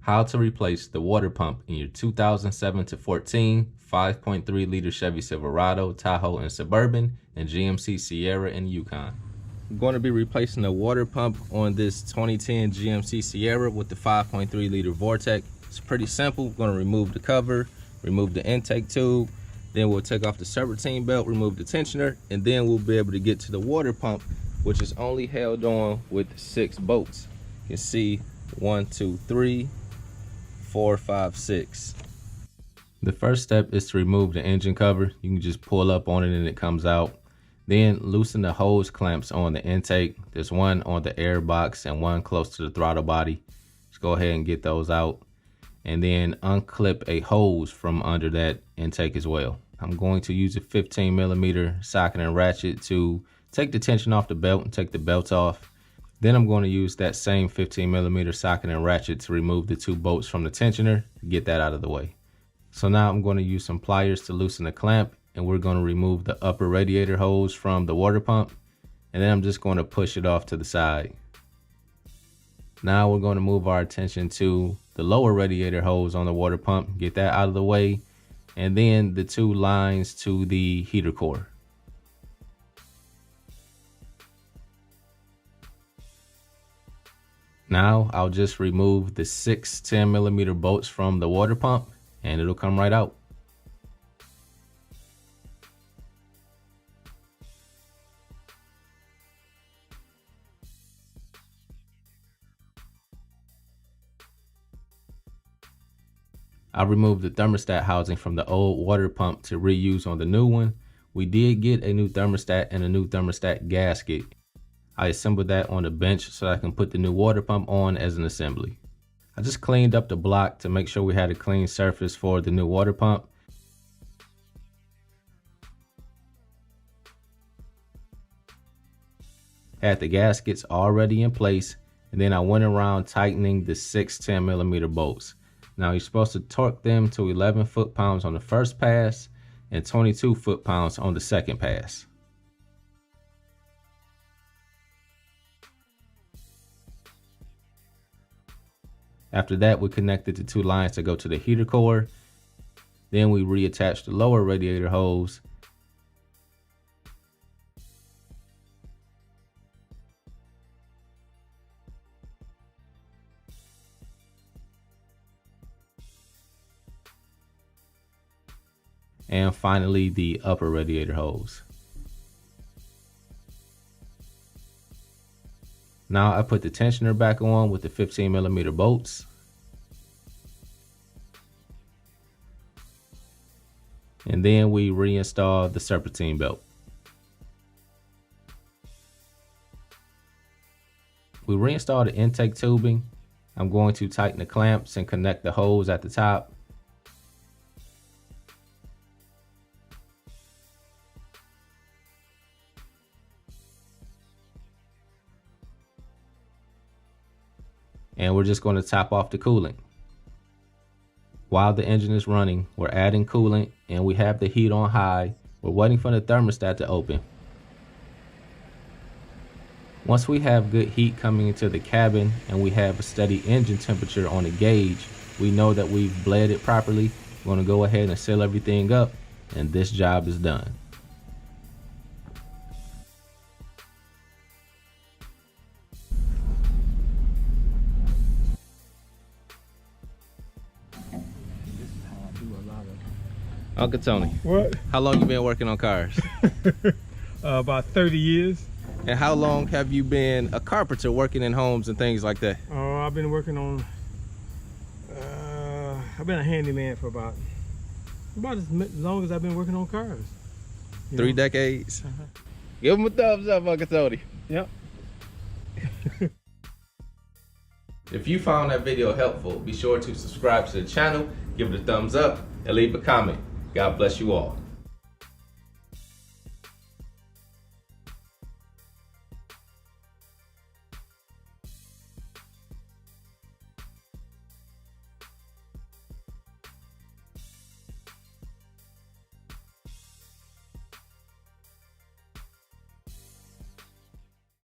How to replace the water pump in your 2007 to 14 5.3 liter Chevy Silverado, Tahoe, and Suburban, and GMC Sierra and Yukon. I'm going to be replacing the water pump on this 2010 GMC Sierra with the 5.3 liter Vortec. It's pretty simple. We're going to remove the cover, remove the intake tube, then we'll take off the serpentine belt, remove the tensioner, and then we'll be able to get to the water pump, which is only held on with 6 bolts. You can see 1, 2, 3, 4, 5, 6. The first step is to remove the engine cover. You can just pull up on it and it comes out. Then loosen the hose clamps on the intake. There's one on the air box and one close to the throttle body. Just go ahead and get those out. And then unclip a hose from under that intake as well. I'm going to use a 15mm socket and ratchet to take the tension off the belt and take the belt off. Then I'm going to use that same 15mm socket and ratchet to remove the 2 bolts from the tensioner to get that out of the way. So now I'm going to use some pliers to loosen the clamp, and we're going to remove the upper radiator hose from the water pump, and then I'm just going to push it off to the side. Now we're going to move our attention to the lower radiator hose on the water pump, get that out of the way, and then the 2 lines to the heater core. Now I'll just remove the 6 10mm bolts from the water pump and it'll come right out. I removed the thermostat housing from the old water pump to reuse on the new one. We did get a new thermostat and a new thermostat gasket. I assembled that on the bench so I can put the new water pump on as an assembly. I just cleaned up the block to make sure we had a clean surface for the new water pump. Had the gaskets already in place, and then I went around tightening the 6 10mm bolts. Now you're supposed to torque them to 11 foot-pounds on the first pass and 22 foot-pounds on the second pass. After that, we connected the 2 lines to go to the heater core. Then we reattached the lower radiator hose. And finally, the upper radiator hose. Now I put the tensioner back on with the 15mm bolts. And then we reinstall the serpentine belt. We reinstall the intake tubing. I'm going to tighten the clamps and connect the hose at the top. And we're just going to top off the coolant. While the engine is running, we're adding coolant and we have the heat on high. We're waiting for the thermostat to open. Once we have good heat coming into the cabin and we have a steady engine temperature on the gauge, we know that we've bled it properly. We're going to go ahead and seal everything up, and this job is done. Uncle Tony, what? How long you been working on cars? About 30 years. And how long have you been a carpenter working in homes and things like that? I've been working on, I've been a handyman for about as long as I've been working on cars. 3 decades? Give him a thumbs up, Uncle Tony. Yep. If you found that video helpful, be sure to subscribe to the channel, give it a thumbs up, and leave a comment. God bless you all.